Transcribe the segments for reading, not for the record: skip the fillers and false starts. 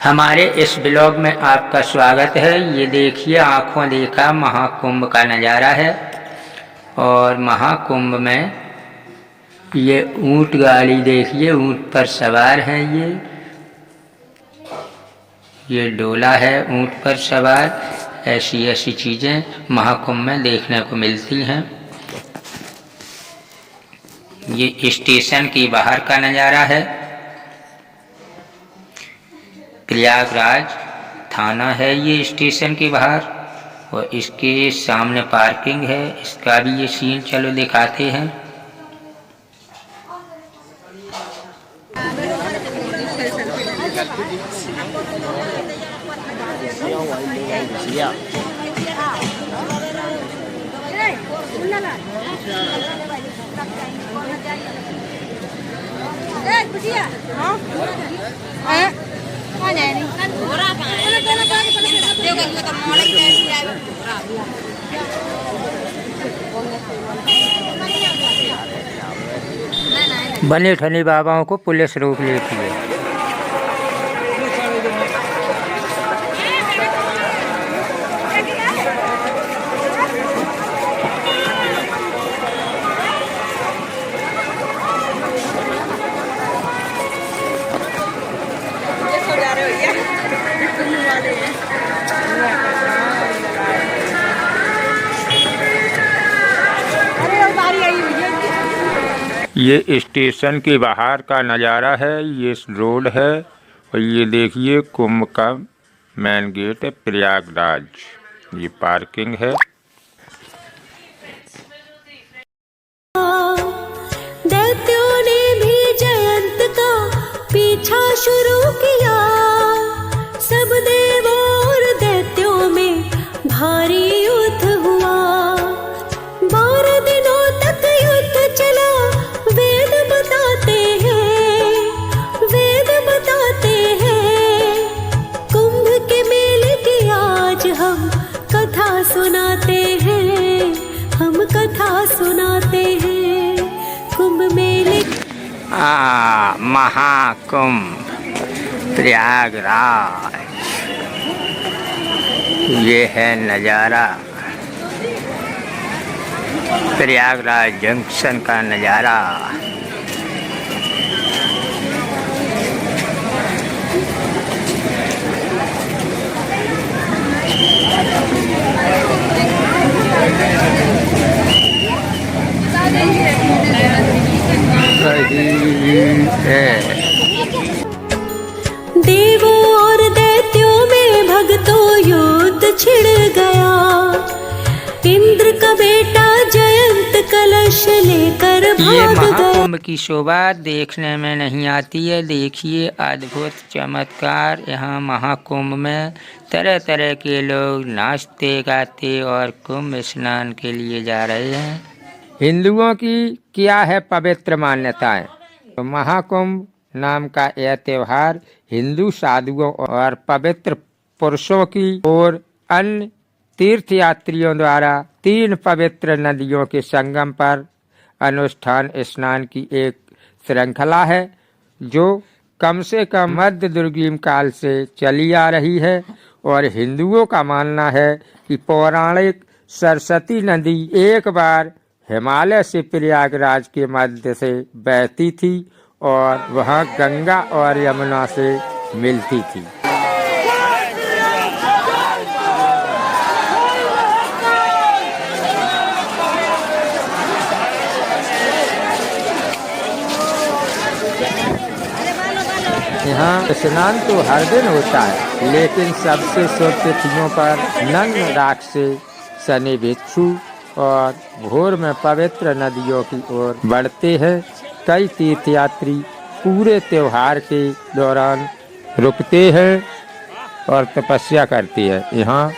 हमारे इस ब्लॉग में आपका स्वागत है। ये देखिए आँखों देखा महाकुंभ का नज़ारा है। और महाकुंभ में ये ऊंट गाड़ी देखिए, ऊंट पर सवार हैं। ये डोला है ऊंट पर सवार। ऐसी ऐसी चीज़ें महाकुंभ में देखने को मिलती हैं। ये स्टेशन के बाहर का नज़ारा है। प्रयागराज थाना है ये स्टेशन के बाहर, और इसके सामने पार्किंग है। इसका भी ये सीन चलो दिखाते हैं। बने ठने बाबाओं को पुलिस रोक लेती है। ये स्टेशन के बाहर का नज़ारा है। ये रोड है और ये देखिए कुंभ का मेन गेट है प्रयागराज। ये पार्किंग है। दैत्यों ने भी जयंत का पीछा शुरू किया। सब देवों और दैत्यों में भारी युद्ध हुआ। 12 दिनों तक युद्ध चला। वेद बताते हैं कुंभ के मेले की आज हम कथा सुनाते हैं। हम कथा सुनाते हैं कुंभ मेले। महाकुंभ प्रयागराज, ये है नज़ारा प्रयागराज जंक्शन का नज़ारा। देवों और दैत्यों में भक्तों युद्ध छिड़ गया। इंद्र का बेटा जयंत कलश लेकर ये भाग गया। महाकुंभ की शोभा देखने में नहीं आती है। देखिए अद्भुत चमत्कार। यहाँ महाकुंभ में तरह तरह के लोग नाचते गाते और कुंभ स्नान के लिए जा रहे हैं। हिंदुओं की क्या है पवित्र मान्यताएं। तो महाकुंभ नाम का यह त्योहार हिंदू साधुओं और पवित्र पुरुषों की और अन्य तीर्थयात्रियों द्वारा 3 पवित्र नदियों के संगम पर अनुष्ठान स्नान की एक श्रृंखला है, जो कम से कम मध्य दुर्गम काल से चली आ रही है। और हिंदुओं का मानना है कि पौराणिक सरस्वती नदी एक बार हिमालय से प्रयागराज के मध्य से बहती थी और वह गंगा और यमुना से मिलती थी। यहाँ स्नान तो हर दिन होता है, लेकिन सबसे शुभ तिथियों पर नंग राख से शनि भिक्षु और भोर में पवित्र नदियों की ओर बढ़ते हैं। कई तीर्थयात्री पूरे त्योहार के दौरान रुकते हैं और तपस्या करते हैं। यहाँ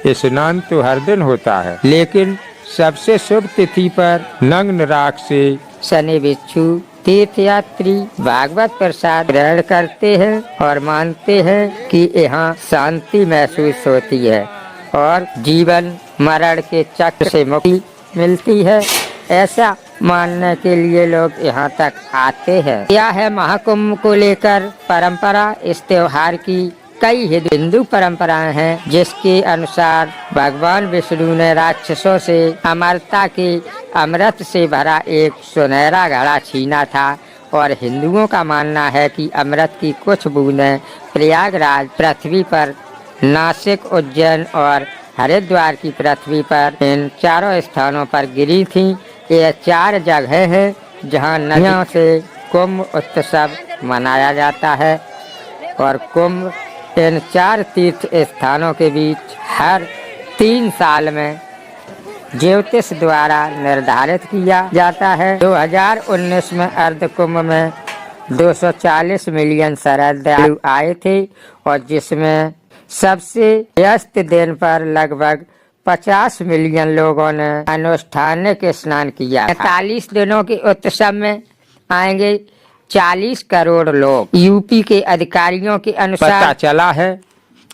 स्नान तो हर दिन होता है, लेकिन सबसे शुभ तिथि पर नग्न राख से शनि भिक्षु तीर्थयात्री भागवत प्रसाद ग्रहण करते हैं और मानते हैं कि यहाँ शांति महसूस होती है और जीवन मरण के चक्र से मुक्ति मिलती है। ऐसा मानने के लिए लोग यहाँ तक आते हैं। यह है महाकुंभ को लेकर परंपरा। इस त्योहार की कई हिंदू परंपराएं हैं जिसके अनुसार भगवान विष्णु ने राक्षसों से अमरता के अमृत से भरा एक सुनहरा घड़ा छीना था और हिंदुओं का मानना है कि अमृत की कुछ बूंदें प्रयागराज पृथ्वी पर, नासिक, उज्जैन और हरिद्वार की पृथ्वी पर इन चारों स्थानों पर गिरी थीं। ये 4 जगह हैं जहां नदियों से कुंभ उत्सव मनाया जाता है और कुंभ इन 4 तीर्थ स्थानों के बीच हर 3 साल में ज्योतिष द्वारा निर्धारित किया जाता है। 2019 में अर्ध कुंभ में 240 मिलियन श्रद्धालु आए थे और जिसमें सबसे व्यस्त दिन पर लगभग 50 मिलियन लोगों ने अनुष्ठानिक स्नान किया। 45 दिनों के उत्सव में आएंगे 40 करोड़ लोग। यूपी के अधिकारियों के अनुसार पता चला है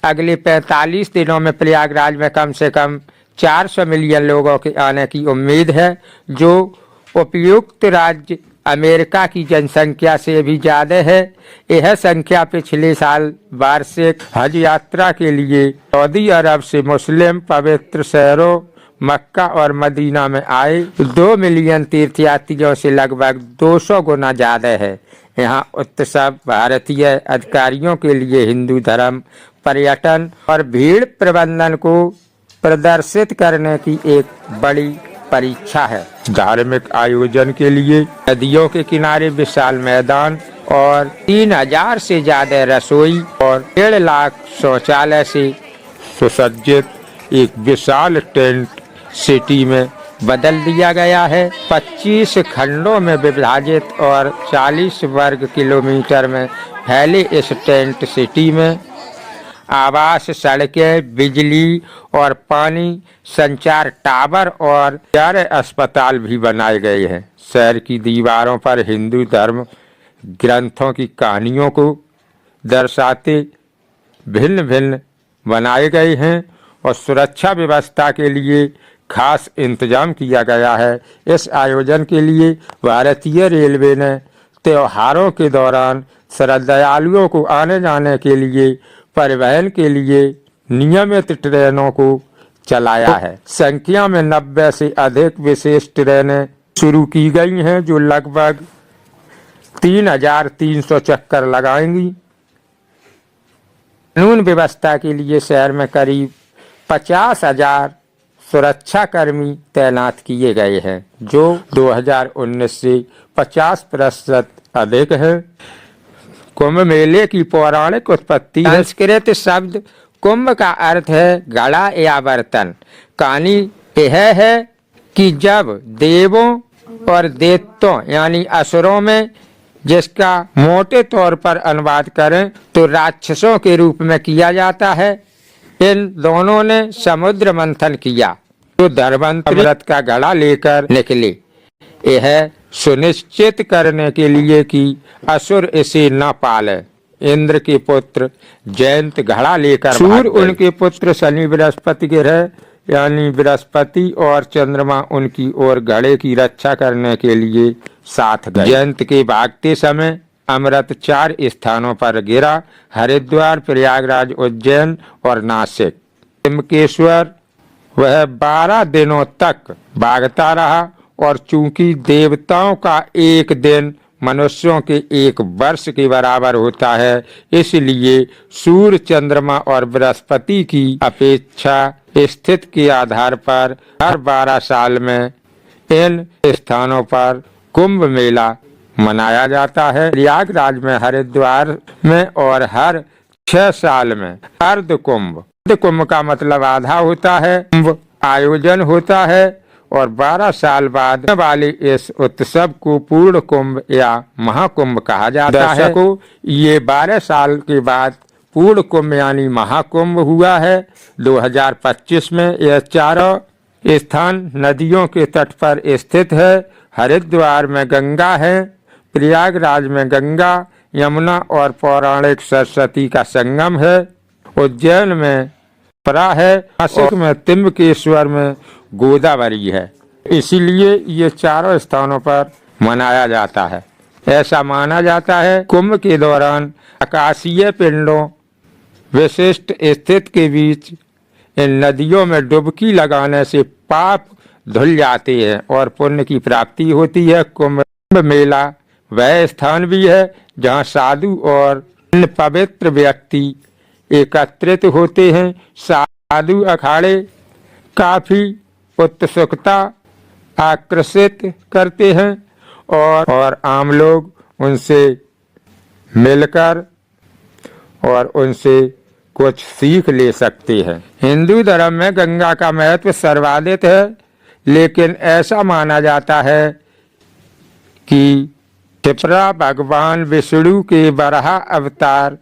अगले 45 दिनों में प्रयागराज में कम से कम 400 मिलियन लोगों के आने की उम्मीद है, जो उपयुक्त राज्य अमेरिका की जनसंख्या से भी ज्यादा है। यह संख्या पिछले साल वार्षिक हज यात्रा के लिए सऊदी अरब से मुस्लिम पवित्र शहरों मक्का और मदीना में आए 2 मिलियन तीर्थयात्रियों से लगभग 200 गुना ज्यादा है। यहाँ उत्सव भारतीय अधिकारियों के लिए हिंदू धर्म, पर्यटन और भीड़ प्रबंधन को प्रदर्शित करने की एक बड़ी परीक्षा है। धार्मिक आयोजन के लिए नदियों के किनारे विशाल मैदान और 3000 से ज्यादा रसोई और 1.5 लाख शौचालय से सुसज्जित एक विशाल टेंट सिटी में बदल दिया गया है। 25 खंडों में विभाजित और 40 वर्ग किलोमीटर में फैले इस टेंट सिटी में आवास, सड़कें, बिजली और पानी, संचार टावर और 11 अस्पताल भी बनाए गए हैं। शहर की दीवारों पर हिंदू धर्म ग्रंथों की कहानियों को दर्शाते भिन्न भिन्न बनाए गए हैं और सुरक्षा व्यवस्था के लिए खास इंतजाम किया गया है। इस आयोजन के लिए भारतीय रेलवे ने त्योहारों के दौरान श्रद्धालुओं को आने जाने के लिए परिवहन के लिए नियमित ट्रेनों को चलाया है। संख्या में 90 से अधिक विशेष ट्रेनें शुरू की गई हैं जो लगभग 3300 चक्कर लगाएंगी। कानून व्यवस्था के लिए शहर में करीब 50,000 सुरक्षा कर्मी तैनात किए गए हैं, जो 2019 से 50% अधिक है। कुंभ मेले की पौराणिक उत्पत्ति संस्कृत शब्द कुंभ का अर्थ है घड़ा या बर्तन। कहानी यह है कि जब देवों और दैत्यों यानी असुरों में, जिसका मोटे तौर पर अनुवाद करें तो राक्षसों के रूप में किया जाता है, इन दोनों ने समुद्र मंथन किया तो धर्मंतरी अमृत का घड़ा लेकर निकले, यह सुनिश्चित करने के लिए कि असुर इसे न पाले। इंद्र के पुत्र जयंत घड़ा लेकर सूर्य उनके पुत्र शनि बृहस्पति ग्रह यानी बृहस्पति और चंद्रमा उनकी ओर घड़े की रक्षा करने के लिए साथ गए। जयंत के भागते समय अमृत 4 स्थानों पर गिरा: हरिद्वार, प्रयागराज, उज्जैन और नासिक। त्र्यंबकेश्वर वह 12 दिनों तक भागता रहा और चूंकि देवताओं का एक दिन मनुष्यों के 1 वर्ष के बराबर होता है, इसलिए सूर्य, चंद्रमा और बृहस्पति की अपेक्षा स्थिति के आधार पर हर 12 साल में इन स्थानों पर कुंभ मेला मनाया जाता है। प्रयागराज में, हरिद्वार में और हर 6 साल में अर्ध कुंभ। अर्ध कुंभ का मतलब आधा होता है। कुंभ आयोजन होता है और 12 साल बाद वाले इस उत्सव को पूर्ण कुंभ या महाकुंभ कहा जाता है। ये 12 साल के बाद पूर्ण कुंभ यानी महाकुंभ हुआ है। 2025 में यह 4 स्थान नदियों के तट पर स्थित है। हरिद्वार में गंगा है, प्रयागराज में गंगा, यमुना और पौराणिक सरस्वती का संगम है, उज्जैन में परा है, नासिक में त्र्यंबकेश्वर में गोदावरी है। इसीलिए ये 4 स्थानों पर मनाया जाता है। ऐसा माना जाता है कुंभ के दौरान आकाशीय पिंडों विशिष्ट स्थिति के बीच इन नदियों में डुबकी लगाने से पाप धुल जाते हैं और पुण्य की प्राप्ति होती है। कुंभ मेला वह स्थान भी है जहाँ साधु और अन्य पवित्र व्यक्ति एकत्रित होते हैं। साधु अखाड़े काफी उत्सुकता आकर्षित करते हैं और आम लोग उनसे मिलकर और उनसे कुछ सीख ले सकते हैं। हिंदू धर्म में गंगा का महत्व सर्वाधिक है, लेकिन ऐसा माना जाता है कि क्षिप्रा भगवान विष्णु के वराह अवतार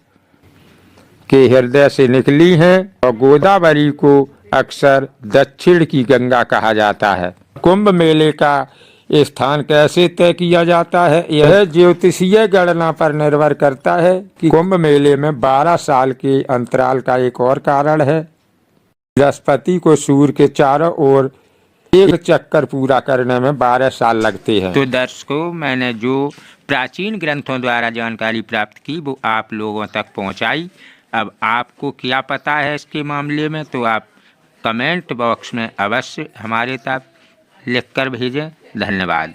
के हृदय से निकली हैं और गोदावरी को अक्सर दक्षिण की गंगा कहा जाता है। कुंभ मेले का स्थान कैसे तय किया जाता है? यह ज्योतिषीय गणना पर निर्भर करता है कि कुंभ मेले में 12 साल के अंतराल का एक और कारण है। बृहस्पति को सूर्य के चारों ओर एक चक्कर पूरा करने में 12 साल लगते हैं। तो दर्शकों, मैंने जो प्राचीन ग्रंथों द्वारा जानकारी प्राप्त की वो आप लोगों तक पहुंचाई। अब आपको क्या पता है इसके मामले में, तो आप कमेंट बॉक्स में अवश्य हमारे तक लिखकर भेजें। धन्यवाद।